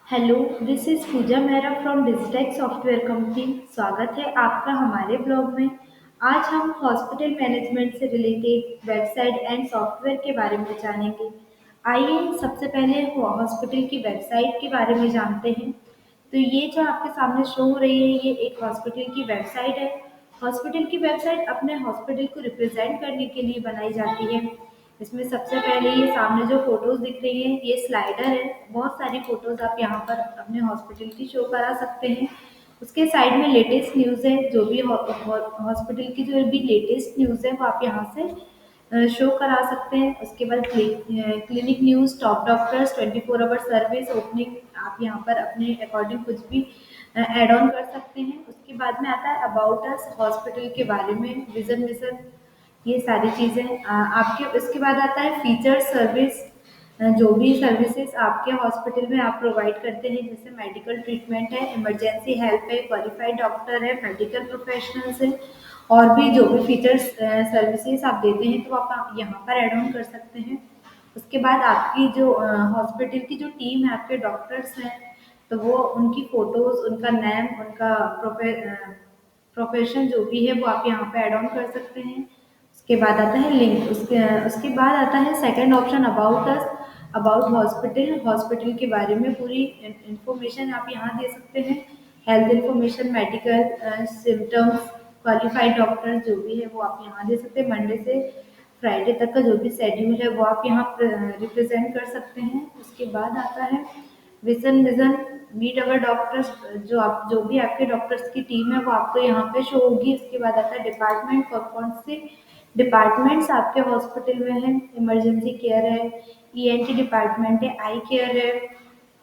Hello, this is Pooja Mehra from Digitech software company. स्वागत है आपका हमारे ब्लॉग में। आज हम हॉस्पिटल मैनेजमेंट से रिलेटेड वेबसाइट एंड सॉफ्टवेयर के बारे में जानेंगे। आइए सबसे पहले हॉस्पिटल की वेबसाइट के बारे में जानते हैं। तो ये जो आपके सामने शो हो रही है, ये एक हॉस्पिटल की वेबसाइट है। हॉस्पिटल की वेबसाइट अपने हॉस्पिटल को रिप्रेजेंट करने के लिए बनाई जाती है। इसमें सबसे पहले ये सामने जो फोटोज दिख रही हैं, ये स्लाइडर है। बहुत सारी फोटोज आप यहाँ पर अपने हॉस्पिटल की शो करा सकते हैं। उसके साइड में लेटेस्ट न्यूज़ है, जो भी हॉस्पिटल की जो भी लेटेस्ट न्यूज़ है वो आप यहाँ से शो करा सकते हैं। उसके बाद clinic news, top doctors, 24 hour service, opening, आप यहाँ पर अपने अकॉर्डिंग कुछ भी ऐड ऑन कर सकते हैं। उसके बाद में आता है अबाउट अस, हॉस्पिटल के बारे में, विजन मिशन, ये सारी चीज़ें आपके। उसके बाद आता है फीचर सर्विस, जो भी सर्विसेज आपके हॉस्पिटल में आप प्रोवाइड करते हैं, जैसे मेडिकल ट्रीटमेंट है, इमरजेंसी हेल्प है, क्वालिफाइड डॉक्टर है, मेडिकल प्रोफेशनल्स है, और भी जो भी फीचर्स सर्विसेज आप देते हैं तो आप यहाँ पर ऐड ऑन कर सकते हैं। उसके बाद आपकी जो हॉस्पिटल की जो टीम है, आपके डॉक्टर्स हैं, तो वो उनकी फ़ोटोज़, उनका नेम, उनका प्रोफेशन जो भी है वो आप यहाँ पे ऐड ऑन कर सकते हैं। उसके बाद आता है लिंक। उसके बाद आता है second option, about us, about hospital. Hospital के बारे में पूरी इंफॉर्मेशन आप यहाँ दे सकते हैं। Health information, medical symptoms, qualified doctor जो भी है वो आप यहाँ दे सकते हैं। मंडे से फ्राइडे तक का जो भी शेड्यूल है वो आप यहाँ रिप्रेजेंट कर सकते हैं। उसके बाद आता है vision vision, meet our doctors, जो भी आपके डॉक्टर्स की टीम है वो आपको यहाँ पे शो होगी। उसके बाद आता है डिपार्टमेंट, कौन कौन से डिपार्टमेंट्स आपके हॉस्पिटल में हैं। इमरजेंसी केयर है, ईएनटी डिपार्टमेंट है, आई केयर है,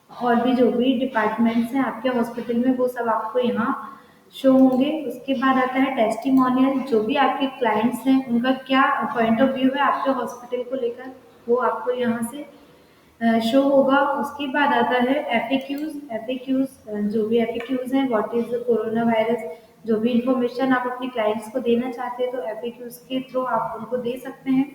और भी जो भी डिपार्टमेंट्स हैं आपके हॉस्पिटल में वो सब आपको यहाँ शो होंगे। उसके बाद आता है टेस्टिमोनियल, जो भी आपके क्लाइंट्स हैं उनका क्या पॉइंट ऑफ व्यू है आपके हॉस्पिटल को लेकर, वो आपको यहाँ से शो होगा। उसके बाद आता है एफएक्यूज। एफएक्यूज जो भी एफएक्यूज हैं, व्हाट इज कोरोना वायरस, जो भी इंफॉर्मेशन आप अपने क्लाइंट्स को देना चाहते हैं तो एफएक्यूज के थ्रू आप उनको दे सकते हैं।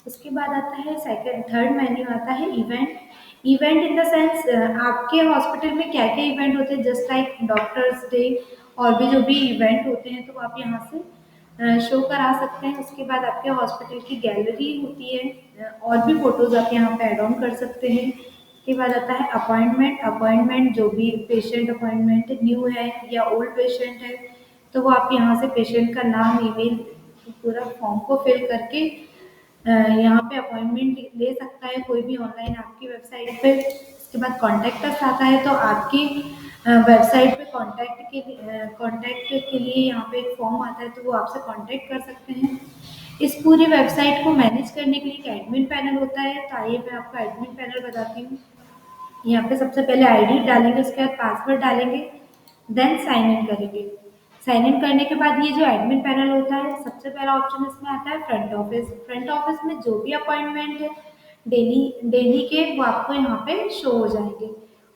उसके बाद आता है सेकंड थर्ड मेन्यू आता है event. Event in the sense, आपके हॉस्पिटल में क्या क्या इवेंट होते हैं, जस्ट लाइक डॉक्टर्स डे, और भी जो भी इवेंट होते हैं तो आप यहाँ से शो करा सकते हैं। उसके बाद आपके हॉस्पिटल की गैलरी होती है, और भी फोटोज आप यहाँ पे ऐड ऑन कर सकते हैं। उसके बाद आता है अपॉइंटमेंट। अपॉइंटमेंट जो भी पेशेंट अपॉइंटमेंट न्यू है या ओल्ड पेशेंट है, तो वो आप यहाँ से पेशेंट का नाम, ईमेल, पूरा फॉर्म को फिल करके यहाँ पे अपॉइंटमेंट ले सकता है कोई भी ऑनलाइन आपकी वेबसाइट पे। उसके बाद कॉन्टैक्ट अस आता है, तो आपकी वेबसाइट पे कॉन्टैक्ट के लिए यहाँ पे एक फॉर्म आता है, तो वो आपसे कॉन्टैक्ट कर सकते हैं। इस पूरी वेबसाइट को मैनेज करने के लिए एक एडमिन पैनल होता है, तो आइए मैं आपको एडमिन पैनल बताती हूँ। यहाँ पे सबसे पहले आईडी डालेंगे, उसके बाद पासवर्ड डालेंगे, देन साइन इन करेंगे। साइन इन करने के बाद ये जो एडमिन पैनल होता है, सबसे पहला ऑप्शन इसमें आता है फ्रंट ऑफिस। फ्रंट ऑफिस में जो भी अपॉइंटमेंट है डेली डेली के, वो आपको यहाँ पे शो हो जाएंगे।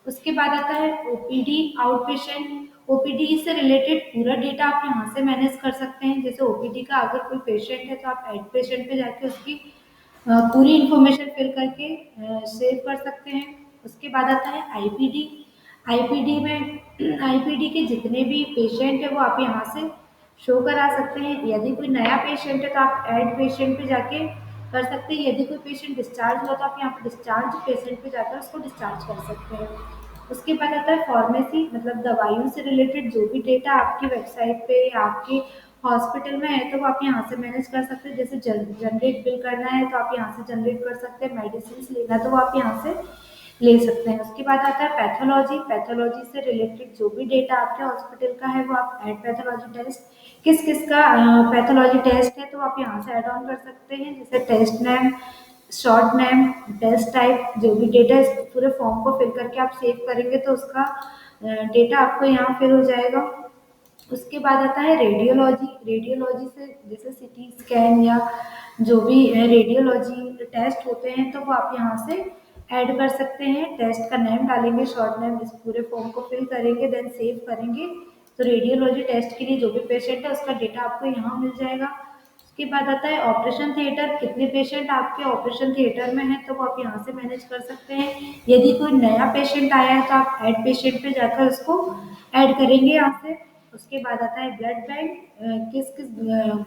उसके बाद आता है ओपीडी, आउट पेशेंट। ओपीडी से रिलेटेड पूरा डेटा आप यहाँ से मैनेज कर सकते हैं। जैसे ओपीडी का अगर कोई पेशेंट है तो आप एड पेशेंट पे जाके उसकी पूरी इंफॉर्मेशन फिल करके सेव कर सकते हैं। उसके बाद आता है आईपीडी। आईपीडी में आईपीडी के जितने भी पेशेंट है वो आप यहाँ से शो करा सकते हैं। यदि कोई नया पेशेंट है तो आप ऐड पेशेंट पे जाके कर सकते हैं। यदि कोई पेशेंट डिस्चार्ज हुआ तो आप यहाँ पे डिस्चार्ज पेशेंट पे जाकर उसको डिस्चार्ज कर सकते हैं। उसके बाद आता है फार्मेसी, मतलब दवाइयों से रिलेटेड जो भी डेटा आपकी वेबसाइट पे या आपके हॉस्पिटल में है तो वो आप यहाँ से मैनेज कर सकते हैं। जैसे जनरेट बिल करना है तो आप यहाँ से जनरेट कर सकते हैं। मेडिसिन लेना है तो वो आप यहाँ से ले सकते हैं। उसके बाद आता है पैथोलॉजी। पैथोलॉजी से रिलेटेड जो भी डेटा आपके हॉस्पिटल का है वो आप ऐड पैथोलॉजी टेस्ट, किस किस का पैथोलॉजी टेस्ट है तो आप यहाँ से ऐड ऑन कर सकते हैं। जैसे test name, short name, test type, जो भी डेटा इस पूरे फॉर्म को फिल करके आप सेव करेंगे तो उसका डेटा आपको यहाँ फिल हो जाएगा। उसके बाद आता है रेडियोलॉजी। रेडियोलॉजी से जैसे सीटी स्कैन या जो भी रेडियोलॉजी टेस्ट होते हैं तो वो आप यहाँ से ऐड कर सकते हैं। टेस्ट का नेम डालेंगे, शॉर्ट नेम, इस पूरे फॉर्म को फिल करेंगे, देन सेव करेंगे, तो रेडियोलॉजी टेस्ट के लिए जो भी पेशेंट है उसका डेटा आपको यहाँ मिल जाएगा। उसके बाद आता है ऑपरेशन थिएटर, कितने पेशेंट आपके ऑपरेशन थिएटर में हैं तो वो आप यहाँ से मैनेज कर सकते हैं। यदि कोई नया पेशेंट आया है तो आप ऐड पेशेंट पे जाकर उसको ऐड करेंगे यहाँ से। उसके बाद आता है ब्लड बैंक, किस किस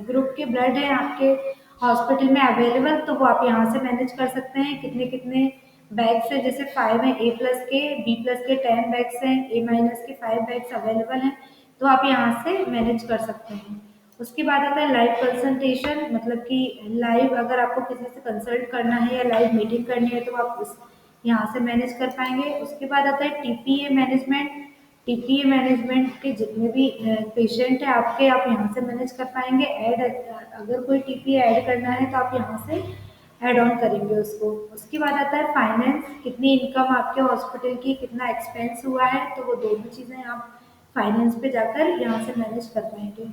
ग्रुप के ब्लड है आपके हॉस्पिटल में अवेलेबल, तो वो आप यहाँ से मैनेज कर सकते हैं। कितने कितने बैग्स है, जैसे 5 है ए प्लस के, बी प्लस के 10 बैग्स हैं, ए माइनस के 5 बैग्स अवेलेबल हैं, तो आप यहाँ से मैनेज कर सकते हैं। उसके बाद आता है लाइव कंसल्टेशन, मतलब कि लाइव अगर आपको किसी से कंसल्ट करना है या लाइव मीटिंग करनी है तो आप इस यहाँ से मैनेज कर पाएंगे। उसके बाद आता है टीपीए मैनेजमेंट, टीपीए मैनेजमेंट के जितने भी पेशेंट है आपके, आप यहाँ से मैनेज कर पाएंगे। ऐड अगर कोई टीपीए ऐड करना है तो आप यहाँ से ऐड ऑन करेंगे उसको। उसके बाद आता है फाइनेंस, कितनी इनकम आपके हॉस्पिटल की, कितना एक्सपेंस हुआ है, तो वो दोनों चीज़ें आप फाइनेंस पे जाकर यहाँ से मैनेज कर पाएंगे।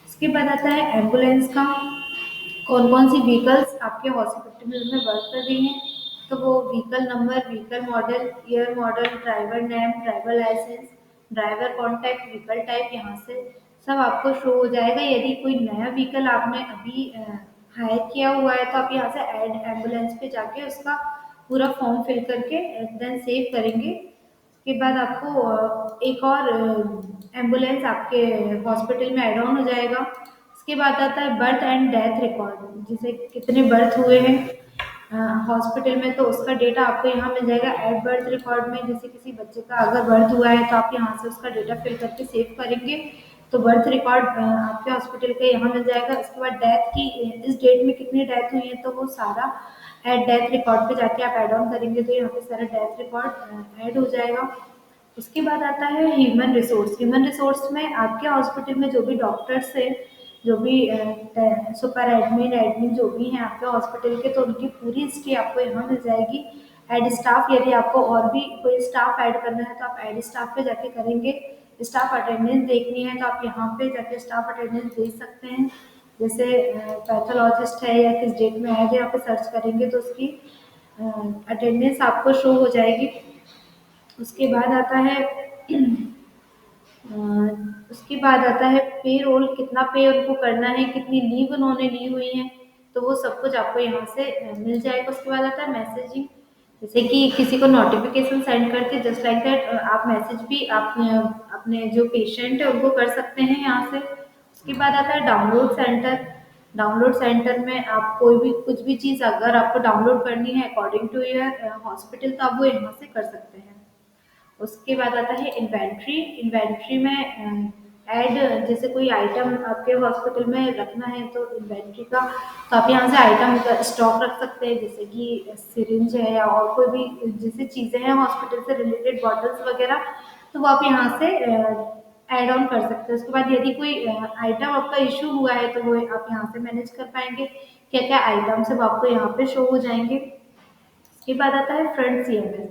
उसके बाद आता है एम्बुलेंस का, कौन कौन सी व्हीकल्स आपके हॉस्पिटल में वर्क कर रही हैं, तो वो vehicle number, vehicle model, year model, driver name, driver licence, driver contact, vehicle type, यहाँ से सब आपको शो हो जाएगा। यदि कोई नया व्हीकल आपने अभी हायर किया हुआ है तो आप यहाँ से ऐड एम्बुलेंस पे जाके उसका पूरा फॉर्म फिल करके देन सेव करेंगे। उसके बाद आपको एक और एम्बुलेंस आपके हॉस्पिटल में एड ऑन हो जाएगा। उसके बाद आता है बर्थ एंड डेथ रिकॉर्ड, जैसे कितने बर्थ हुए हैं हॉस्पिटल में, तो उसका डेटा आपको यहाँ मिल जाएगा एड बर्थ रिकॉर्ड में। जैसे किसी बच्चे का अगर बर्थ हुआ है तो आप यहाँ से उसका डेटा फिल करके सेव करेंगे, तो बर्थ रिकॉर्ड आपके हॉस्पिटल का यहाँ मिल जाएगा। उसके बाद डेथ की, इस डेट में कितनी डेथ हुई है, तो वो सारा एड डेथ रिकॉर्ड पे जाके आप एड ऑन करेंगे तो यहाँ पे सारा डेथ रिकॉर्ड ऐड हो जाएगा। उसके बाद आता है ह्यूमन रिसोर्स, ह्यूमन रिसोर्स में आपके हॉस्पिटल में जो भी डॉक्टर्स है, जो भी सुपर एडमिन एडमिन जो भी हैं आपके हॉस्पिटल के, तो उनकी पूरी हिस्ट्री आपको यहाँ मिल जाएगी। एड स्टाफ, यदि आपको और भी कोई स्टाफ ऐड करना है तो आप ऐड स्टाफ पे जाके करेंगे। स्टाफ अटेंडेंस देखनी है तो आप यहाँ पे जाके स्टाफ अटेंडेंस देख सकते हैं। जैसे पैथोलॉजिस्ट है या किस डेट में आएगा, यहाँ पे सर्च करेंगे तो उसकी अटेंडेंस आपको शो हो जाएगी। उसके बाद आता है अ, उसके बाद आता है पे रोल, कितना पे उनको करना है, कितनी लीव उन्होंने ली हुई है, तो वो सब कुछ आपको यहाँ से मिल जाएगा। उसके बाद आता है मैसेजिंग, जैसे कि किसी को नोटिफिकेशन सेंड करके जस्ट लाइक दैट आप मैसेज भी अपने अपने जो पेशेंट है उनको कर सकते हैं यहाँ से। उसके बाद आता है डाउनलोड सेंटर, डाउनलोड सेंटर में आप कोई भी कुछ भी चीज़ अगर आपको डाउनलोड करनी है अकॉर्डिंग टू योर हॉस्पिटल, तो आप वो यहाँ से कर सकते हैं। उसके बाद आता है इन्वेंट्री, इन्वेंट्री में ऐड, जैसे कोई आइटम आपके हॉस्पिटल में रखना है तो इन्वेंट्री का, तो आप यहाँ से आइटम का स्टॉक रख सकते हैं, जैसे कि सिरिंज है या और कोई भी जैसे चीज़ें हैं हॉस्पिटल से रिलेटेड, बॉटल्स वगैरह, तो वो आप यहाँ से ऐड ऑन कर सकते हैं। उसके बाद यदि कोई आइटम आपका इशू हुआ है तो वो आप यहाँ से मैनेज कर पाएंगे, क्या क्या आइटम्स है वो आपको यहाँ पे शो हो जाएंगे। इसके बाद आता है फ्रंट सीएमएस,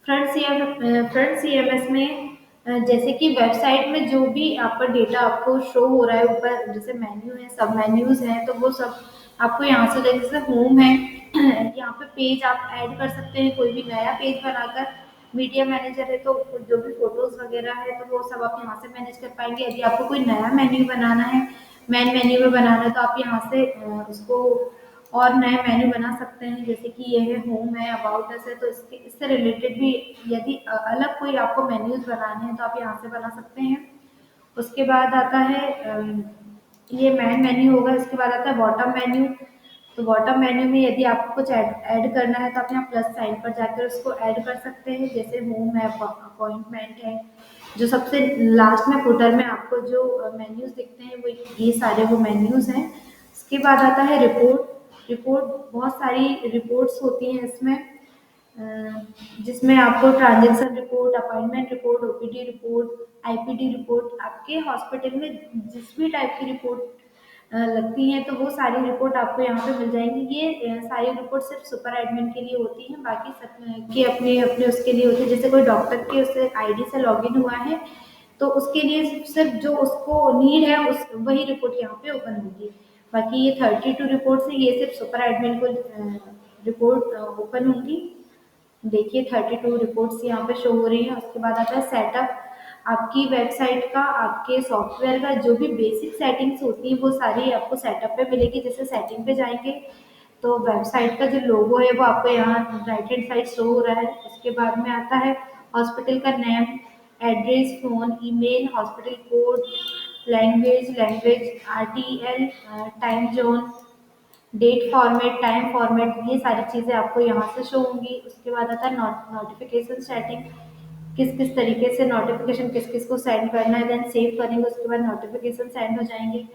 फ्रंट सीएमएस में जैसे कि वेबसाइट में जो भी आपका डेटा आपको शो हो रहा है ऊपर, जैसे मेन्यू है, सब मेन्यूज हैं, तो वो सब आपको यहाँ से जैसे होम है यहाँ पे पेज आप ऐड कर सकते हैं, कोई भी नया पेज बनाकर। मीडिया मैनेजर है तो जो भी फोटोज वगैरह है तो वो सब आप यहाँ से मैनेज कर पाएंगे। यदि आपको कोई नया मेन्यू बनाना है, मेन मेन्यू में बनाना है, तो आप यहाँ से उसको और नए मेन्यू बना सकते हैं। जैसे कि ये है होम है, अबाउट अस है, तो इससे रिलेटेड भी यदि अलग कोई आपको मेन्यूज बनाने हैं तो आप यहाँ से बना सकते हैं। उसके बाद आता है ये मेन मेन्यू होगा। इसके बाद आता है बॉटम मेन्यू, तो बॉटम मेन्यू में यदि आपको कुछ ऐड करना है तो आप यहाँ प्लस साइन पर जाकर उसको ऐड कर सकते हैं। जैसे होम है, अपॉइंटमेंट है, जो सबसे लास्ट में फुटर में आपको जो मेन्यूज दिखते हैं वो ये सारे वो मेन्यूज हैं। इसके बाद आता है रिपोर्ट, रिपोर्ट बहुत सारी रिपोर्ट्स होती हैं इसमें, जिसमें आपको transaction report, appointment report, OPD report, IPD report, आपके हॉस्पिटल में जिस भी टाइप की रिपोर्ट लगती हैं तो वो सारी रिपोर्ट आपको यहाँ पे मिल जाएंगी। ये सारी रिपोर्ट सिर्फ सुपर एडमिन के लिए होती हैं, बाकी सब के अपने अपने उसके लिए होती है। जैसे कोई डॉक्टर के उससे आईडी से लॉगिन हुआ है तो उसके लिए सिर्फ जो उसको नीड है उस वही रिपोर्ट यहाँ पे ओपन होगी। बाकी ये 32 रिपोर्ट्स है, ये सिर्फ सुपर एडमिन को रिपोर्ट ओपन होंगी। देखिए 32 रिपोर्ट्स यहाँ पे शो हो रही हैं। उसके बाद आता है सेटअप, आपकी वेबसाइट का, आपके सॉफ्टवेयर का जो भी बेसिक सेटिंग्स होती हैं वो सारी आपको सेटअप पे मिलेगी। जैसे सेटिंग पे जाएंगे तो वेबसाइट का जो लोगो है वो आपको यहाँ राइट हैंड साइड शो हो रहा है। उसके बाद में आता है हॉस्पिटल का name, address, phone, email, hospital code, language, RTL, time zone, date format, time format, ये सारी चीज़ें आपको यहाँ से शो होंगी। उसके बाद आता है नोटिफिकेशन सेटिंग, किस किस तरीके से नोटिफिकेशन किस किस को सेंड करना है, देन सेव करेंगे, उसके बाद नोटिफिकेशन सेंड हो जाएंगे।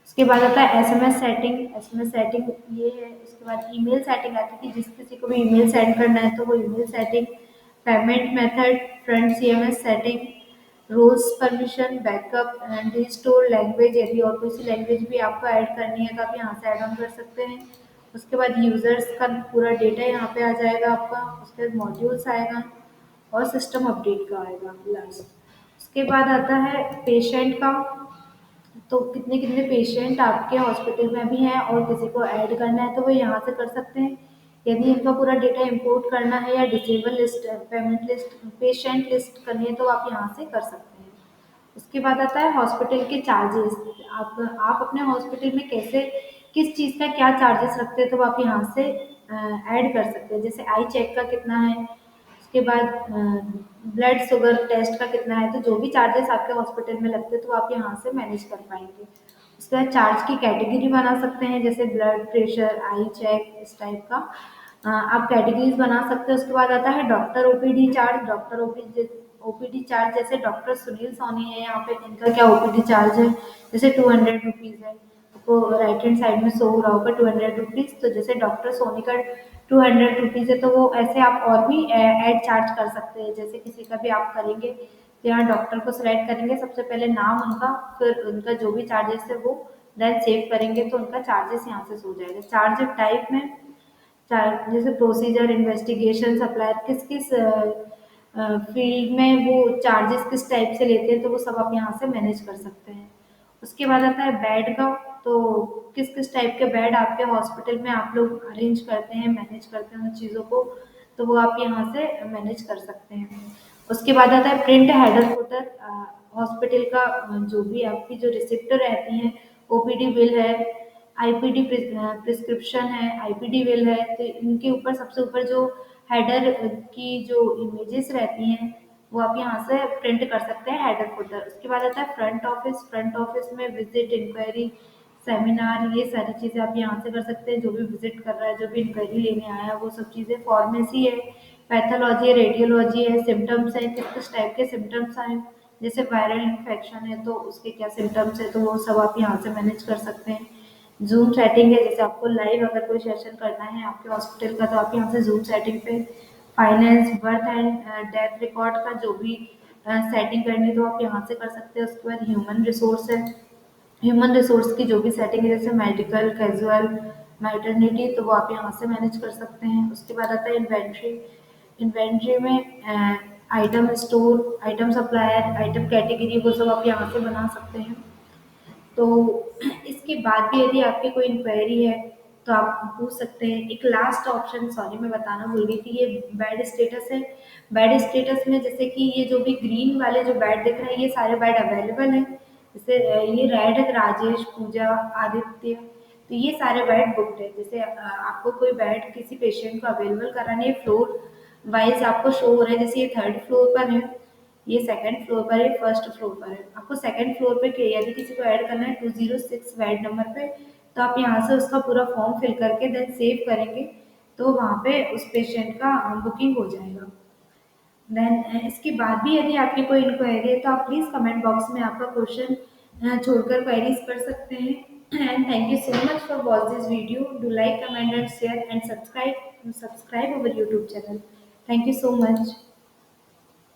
उसके बाद आता है एसएमएस सेटिंग ये है। उसके बाद ईमेल सेटिंग आती है कि जिस किसी को भी ईमेल सेंड करना है तो वो email setting, payment method, front CMS setting, roles permission, backup and restore language, यदि और कोई सी लैंग्वेज भी आपको ऐड करनी है तो आप यहाँ से ऐड ऑन कर सकते हैं। उसके बाद यूज़र्स का पूरा डेटा यहाँ पे आ जाएगा आपका। उसके बाद मॉड्यूल्स आएगा और सिस्टम अपडेट का आएगा लास्ट। उसके बाद आता है पेशेंट का, तो कितने कितने पेशेंट आपके हॉस्पिटल में भी हैं और किसी को ऐड करना है तो वो यहाँ से कर सकते हैं। यदि इनका पूरा डेटा इंपोर्ट करना है या disable list, payment list, patient list करनी है तो आप यहाँ से कर सकते हैं। उसके बाद आता है हॉस्पिटल के चार्जेस। आप अपने हॉस्पिटल में कैसे, किस चीज़ का क्या चार्जेस रखते हैं तो आप यहाँ से ऐड कर सकते हैं। जैसे आई चेक का कितना है, उसके बाद ब्लड शुगर टेस्ट का कितना है, तो जो भी चार्जेस आपके हॉस्पिटल में लगते हैं तो आप यहाँ से मैनेज कर पाएंगे। उसके बाद चार्ज की कैटेगरी बना सकते हैं, जैसे ब्लड प्रेशर, आई चेक, इस टाइप का आप कैटेगरीज बना सकते हैं। उसके बाद आता है doctor OPD charge. Doctor OPD charge, जैसे डॉक्टर सुनील सोनी है यहाँ पे, इनका क्या ओपीडी चार्ज है, जैसे 200 रुपीज़ है। आपको राइट हैंड साइड में शो हो रहा होगा 200 रुपीज़। तो जैसे डॉक्टर सोनी का 200 रुपीज़ है तो वो ऐसे आप और भी ऐड चार्ज कर सकते हैं। जैसे किसी का भी आप करेंगे तो यहाँ डॉक्टर को सिलेक्ट करेंगे, सबसे पहले नाम उनका, फिर उनका जो भी चार्जेस है वो, देन सेव करेंगे तो उनका चार्जेस यहाँ से हो जाएगा। चार्ज टाइप में जैसे प्रोसीजर, इन्वेस्टिगेशन, सप्लायर, किस किस फील्ड में वो चार्जेस किस टाइप से लेते हैं तो वो सब आप यहाँ से मैनेज कर सकते हैं। उसके बाद आता है बेड का, तो किस किस टाइप के बेड आपके हॉस्पिटल में आप लोग अरेंज करते हैं, मैनेज करते हैं उन चीज़ों को, तो वो आप यहाँ से मैनेज कर सकते हैं। उसके बाद आता है प्रिंट हेडर फुटर। हॉस्पिटल का जो भी आपकी जो रिसिप्ट रहती हैं, ओपीडी बिल है, आईपीडी प्रिस्क्रिप्शन है, आईपीडी बिल है, तो इनके ऊपर सबसे ऊपर जो हेडर की जो इमेजेस रहती हैं वो आप यहाँ से प्रिंट कर सकते हैं, हेडर फुटर। उसके बाद आता है फ्रंट ऑफिस। फ्रंट ऑफिस में विजिट, इंक्वायरी, सेमिनार, ये सारी चीज़ें आप यहाँ से कर सकते हैं। जो भी विजिट कर रहा है, जो भी इंक्वायरी लेने आया है, वो सब चीज़ें। फार्मेसी है, पैथोलॉजी है, रेडियोलॉजी है, सिम्टम्स है, किस किस टाइप के सिम्टम्स आए, जैसे वायरल इन्फेक्शन है तो उसके क्या सिम्टम्स है, तो वो सब आप यहाँ से मैनेज कर सकते हैं। जूम सेटिंग है, जैसे आपको लाइव अगर कोई सेशन करना है आपके हॉस्पिटल का तो आप यहाँ से जूम सेटिंग पे, finance, birth and death record का जो भी सेटिंग करनी है तो आप यहाँ से कर सकते हैं। उसके बाद ह्यूमन रिसोर्स है, ह्यूमन रिसोर्स की जो भी सेटिंग है, जैसे मेडिकल, कैजुअल, मैटरनिटी, तो वो आप यहाँ से मैनेज कर सकते हैं। उसके बाद आता है इन्वेंट्री। इन्वेंट्री में item store, item supplier, item category, वो सब आप यहाँ से बना सकते हैं। तो इसके बाद भी यदि आपकी कोई इंक्वायरी है तो आप पूछ सकते हैं। एक लास्ट ऑप्शन, सॉरी मैं बताना भूल गई थी, ये बेड स्टेटस है। बेड स्टेटस में जैसे कि ये जो भी ग्रीन वाले जो बेड दिख रहे हैं ये सारे बेड अवेलेबल हैं। जैसे ये रेड है राजेश, पूजा, आदित्य, तो ये सारे बेड बुकड है। जैसे आपको कोई बेड किसी पेशेंट को अवेलेबल कराने है, फ्लोर वाइज आपको शो हो रहा है। जैसे ये थर्ड फ्लोर पर है, ये सेकंड फ्लोर पर है, फर्स्ट फ्लोर पर है। आपको सेकंड फ्लोर पे यदि किसी को ऐड करना है 206 बेड नंबर पे, तो आप यहाँ से उसका पूरा फॉर्म फिल करके देन सेव करेंगे तो वहाँ पे उस पेशेंट का बुकिंग हो जाएगा। देन इसके बाद भी यदि आपकी कोई इंक्वायरी है तो आप प्लीज़ कमेंट बॉक्स में आपका क्वेश्चन छोड़कर क्वेरीज कर सकते हैं। And thank you so much for watch this video. Do like, comment and share and subscribe our YouTube channel. Thank you so much.